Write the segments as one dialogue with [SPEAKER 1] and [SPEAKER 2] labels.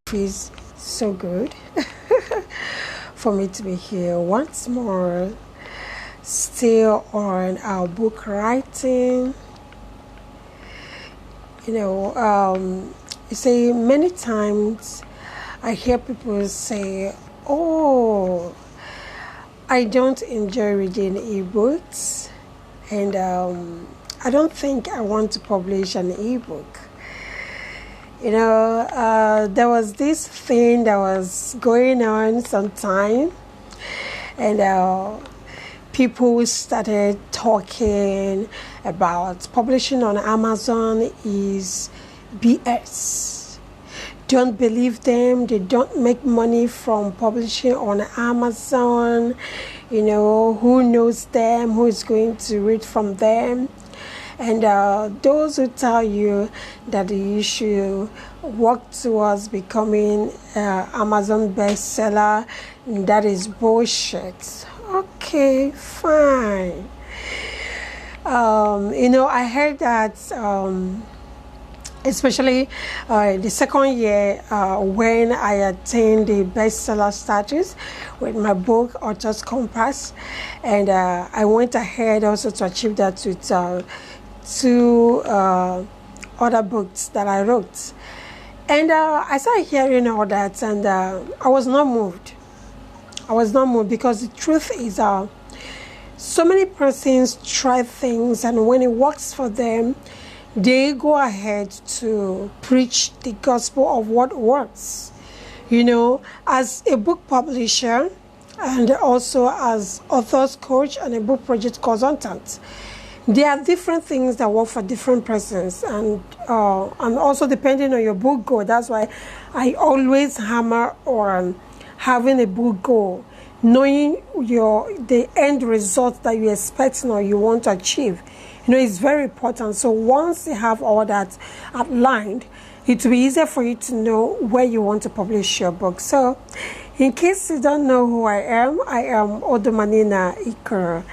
[SPEAKER 1] Feels so good for me to be here once more, still on our book writing. You see, many times I hear people say, "Oh, I don't enjoy reading ebooks, and I don't think I want to publish an ebook." There was this thing that was going on sometime, and people started talking about publishing on Amazon is BS. Don't believe them. They don't make money from publishing on Amazon. Who knows them? Who is going to read from them? And those who tell you that you should work towards becoming Amazon bestseller, that is bullshit. Okay, fine. I heard that especially the second year when I attained the bestseller status with my book, Author's Compass, and I went ahead also to achieve that with two other books that I wrote. And I started hearing all that, and I was not moved. Because the truth is so many persons try things, and when it works for them, they go ahead to preach the gospel of what works. As a book publisher and also as author's coach and a book project consultant, there are different things that work for different persons, and also depending on your book goal. That's why I always hammer on having a book goal, knowing the end result that you expect or you want to achieve. It's very important. So once you have all that outlined, it will be easier for you to know where you want to publish your book. So in case you don't know who I am Odomanina Ikoro.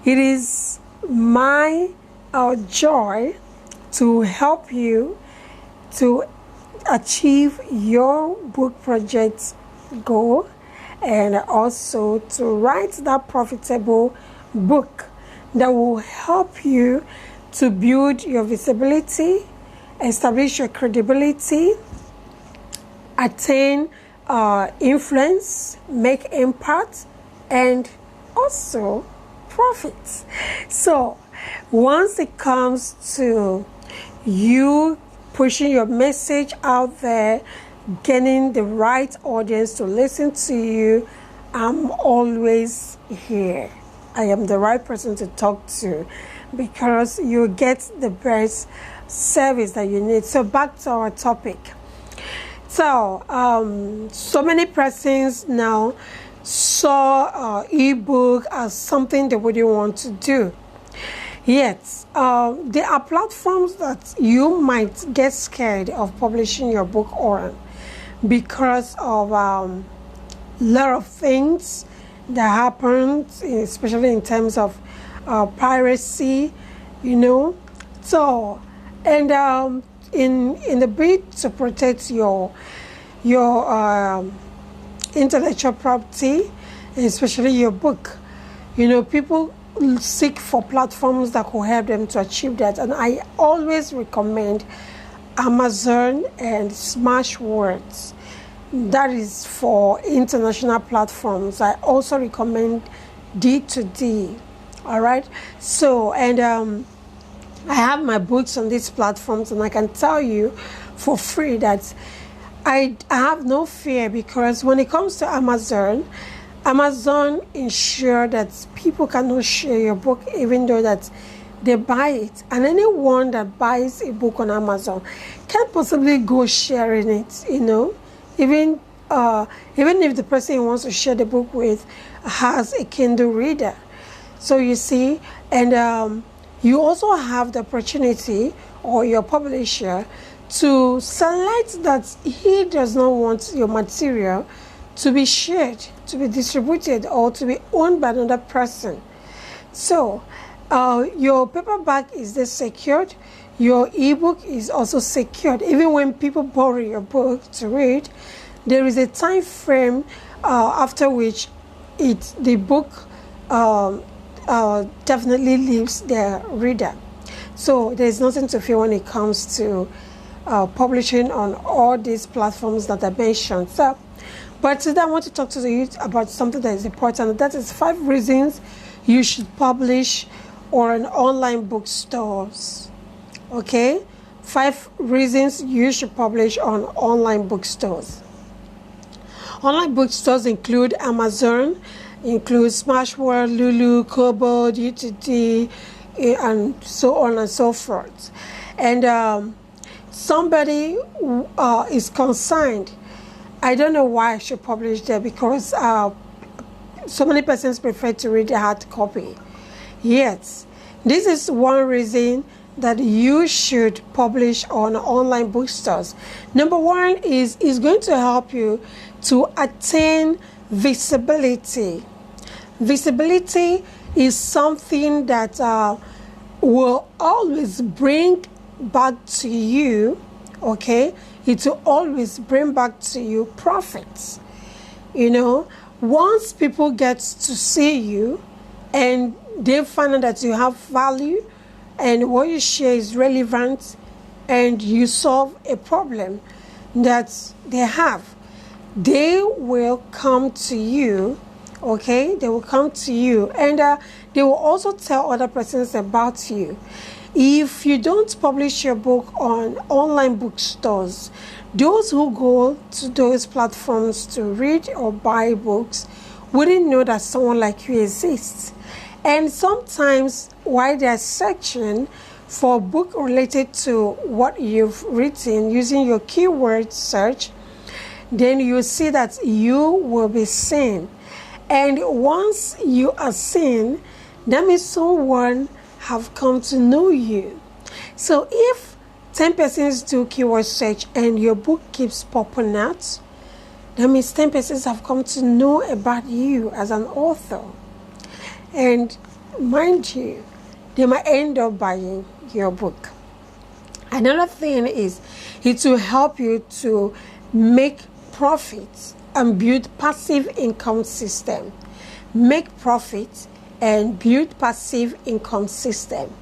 [SPEAKER 1] It is my joy to help you to achieve your book project goal, and also to write that profitable book that will help you to build your visibility, establish your credibility, attain influence, make impact, and also profits. So once it comes to you pushing your message out there, getting the right audience to listen to you, I'm always here. I am the right person to talk to, because you get the best service that you need. So back to our topic. So many persons now saw ebook as something they wouldn't want to do. Yet there are platforms that you might get scared of publishing your book on, because of a lot of things that happen, especially in terms of piracy, So, and in the bid to protect your intellectual property, especially your book, people seek for platforms that will help them to achieve that. And I always recommend Amazon and Smashwords. That is for international platforms. I also recommend D2D. All right. So, and I have my books on these platforms, and I can tell you for free that I have no fear, because when it comes to Amazon ensure that people cannot share your book, even though that they buy it. And anyone that buys a book on Amazon can't possibly go sharing it, even if the person he wants to share the book with has a Kindle reader. So you see, and you also have the opportunity, or your publisher, to select that he does not want your material to be shared, to be distributed, or to be owned by another person. So your paperback is then secured. your ebook is also secured. Even when people borrow your book to read, there is a time frame after which the book definitely leaves the reader. So there's nothing to fear when it comes to publishing on all these platforms that I mentioned. So, but today I want to talk to you about something that is important. That is 5 reasons you should publish on online bookstores. Okay, 5 reasons you should publish on online bookstores. Online bookstores include Amazon, include Smashworld, Lulu, Kobo, UTD, and so on and so forth. And somebody is concerned. I don't know why I should publish there, because so many persons prefer to read a hard copy. Yet, this is one reason that you should publish on online bookstores. Number one is going to help you to attain visibility. Visibility is something that will always bring back to you, okay? It will always bring back to you profits. You know, once people get to see you and they find out that you have value and what you share is relevant and you solve a problem that they have, they will come to you, okay? They will come to you, and they will also tell other persons about you. If you don't publish your book on online bookstores, those who go to those platforms to read or buy books wouldn't know that someone like you exists. And sometimes while they're searching for a book related to what you've written using your keyword search, then you see that you will be seen. And once you are seen, that means someone have come to know you. So if 10 persons do keyword search and your book keeps popping out, that means 10 persons have come to know about you as an author. And mind you, they might end up buying your book. Another thing is it will help you to make profits and build passive income system. Make profits and build passive income system.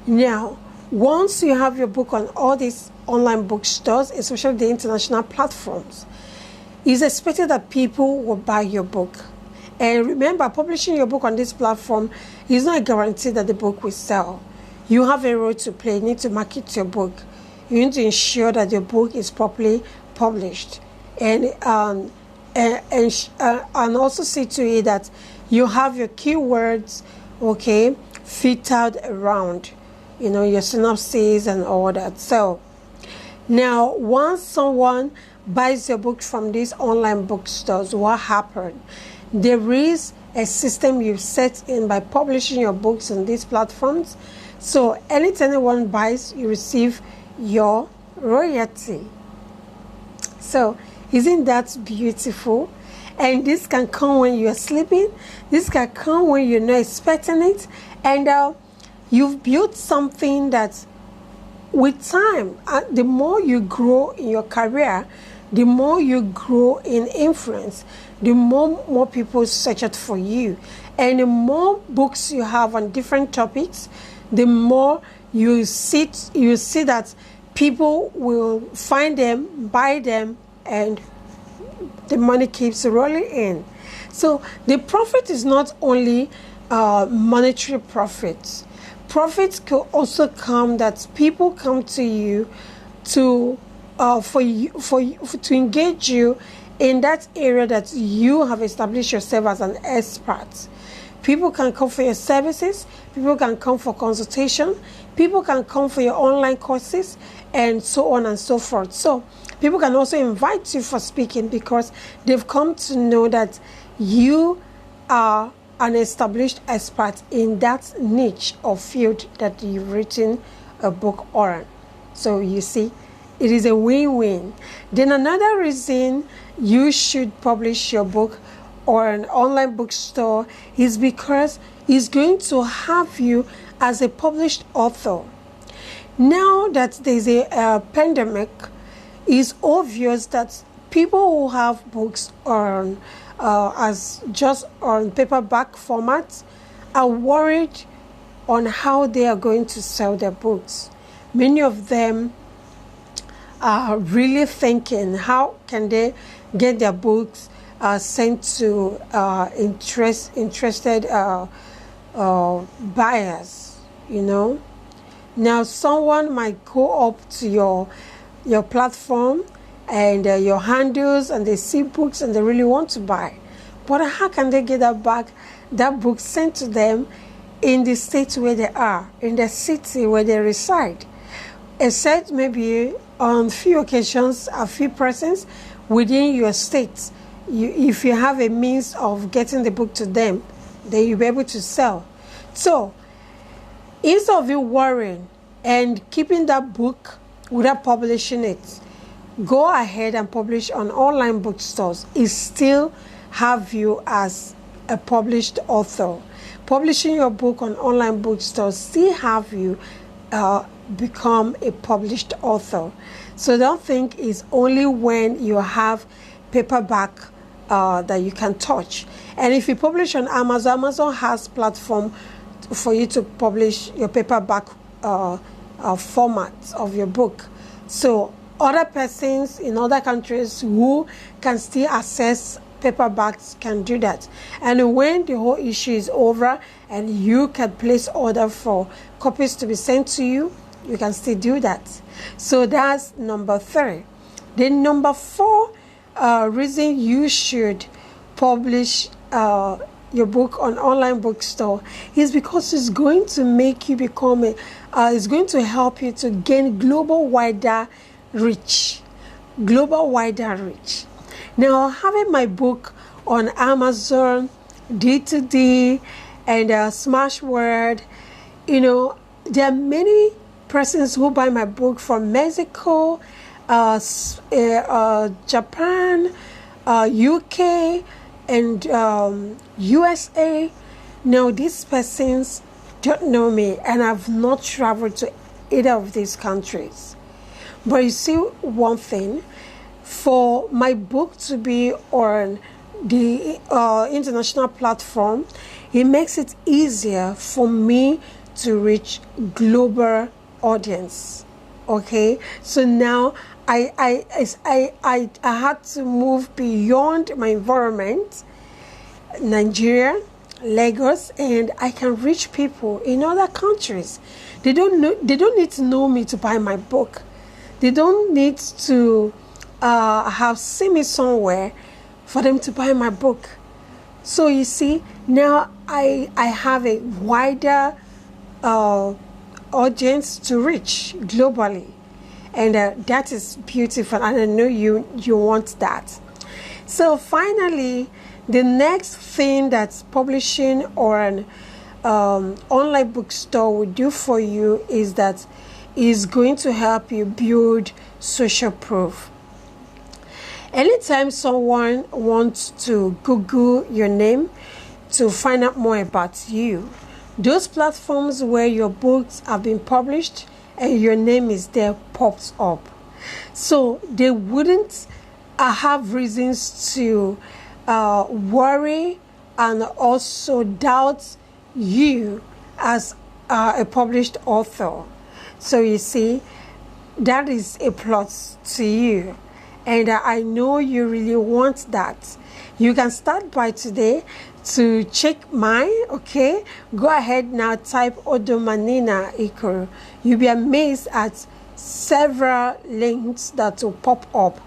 [SPEAKER 1] Now, once you have your book on all these online bookstores, especially the international platforms, it's expected that people will buy your book. And remember, publishing your book on this platform is not a guarantee that the book will sell. You have a role to play. You need to market your book. You need to ensure that your book is properly published, and also see to it that you have your keywords, okay, fit out around, you know, your synopsis and all that. So now, once someone buys your book from these online bookstores, what happened? There is a system you've set in by publishing your books on these platforms. So anytime anyone buys, you receive your royalty. So isn't that beautiful? And this can come when you're sleeping. This can come when you're not expecting it. And you've built something that with time, the more you grow in your career, the more you grow in influence, the more people search out for you. And the more books you have on different topics, the more you see that people will find them, buy them, and the money keeps rolling in. So the profit is not only monetary profits. Profits could also come that people come to you to engage you in that area that you have established yourself as an expert. People can come for your services. People can come for consultation. People can come for your online courses, and so on and so forth. So people can also invite you for speaking because they've come to know that you are an established expert in that niche or field that you've written a book on. So you see, it is a win-win. Then another reason you should publish your book or an online bookstore is because it's going to have you as a published author. Now that there's a pandemic, it's obvious that people who have books on as just on paperback format are worried on how they are going to sell their books. Many of them are really thinking, how can they get their books sent to interested buyers, you know. Now someone might go up to your platform and your handles, and they see books and they really want to buy, but how can they get that book sent to them in the state where they are, in the city where they reside? Except maybe on few occasions, a few persons within your state, if you have a means of getting the book to them, then you'll be able to sell. So instead of you worrying and keeping that book without publishing it, go ahead and publish on online bookstores. It still have you as a published author. Publishing your book on online bookstores still have you become a published author. So don't think it's only when you have paperback that you can touch. And if you publish on Amazon, Amazon has platform for you to publish your paperback format of your book. So other persons in other countries who can still access paperbacks can do that. And when the whole issue is over and you can place order for copies to be sent to you, you can still do that. So that's number 3. Then number 4 reason you should publish your book on online bookstore is because it's going to make you become it's going to help you to gain global wider reach. Now, having my book on Amazon, D2D, and Smashword, you know, there are many persons who buy my book from Mexico, Japan, UK, and USA. Now, these persons don't know me, and I've not traveled to either of these countries. But you see one thing, for my book to be on the international platform, it makes it easier for me to reach global audience. Okay, so now I had to move beyond my environment, Nigeria, Lagos, and I can reach people in other countries. They don't need to know me to buy my book. They don't need to have seen me somewhere for them to buy my book. So you see, now I have a wider audience to reach globally, and that is beautiful, and I know you want that. So finally, the next thing that publishing or an online bookstore will do for you is that is going to help you build social proof. Anytime someone wants to Google your name to find out more about you, those platforms where your books have been published and your name is there pops up. So they wouldn't have reasons to worry and also doubt you as a published author. So you see, that is a plus to you. And I know you really want that. You can start by today to check mine, okay? Go ahead now, type Odomanina Ikoro. You'll be amazed at several links that will pop up.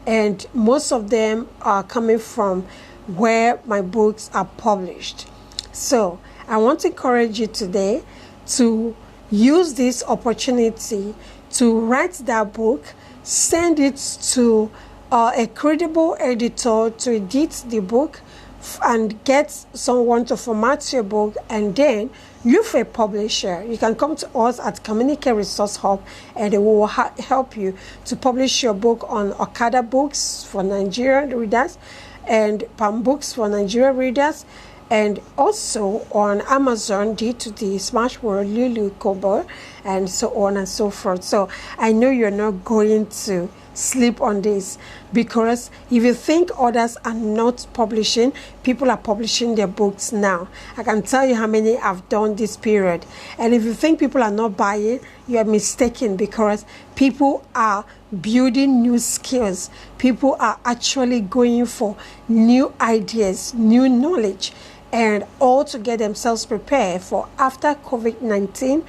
[SPEAKER 1] And most of them are coming from where my books are published. So I want to encourage you today to use this opportunity to write that book, send it to a credible editor to edit the book, and get someone to format your book, and then look for a publisher. You can come to us at Communicate Resource Hub, and we will help you to publish your book on Okada Books for Nigerian readers, and Palm Books for Nigerian readers, and also on Amazon due to the Smashworld, Lulu, Kobo, and so on and so forth. So I know you're not going to sleep on this, because if you think others are not publishing, people are publishing their books now. I can tell you how many I've done this period. And if you think people are not buying, you are mistaken, because people are building new skills. People are actually going for new ideas, new knowledge, and all to get themselves prepared for after COVID-19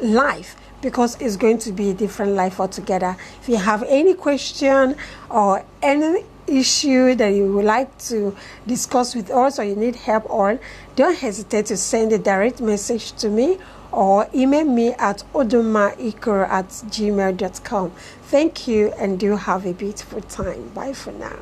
[SPEAKER 1] life, because it's going to be a different life altogether. If you have any question or any issue that you would like to discuss with us, or you need help on, don't hesitate to send a direct message to me or email me at odomaikoro@gmail.com. Thank you, and do have a beautiful time. Bye for now.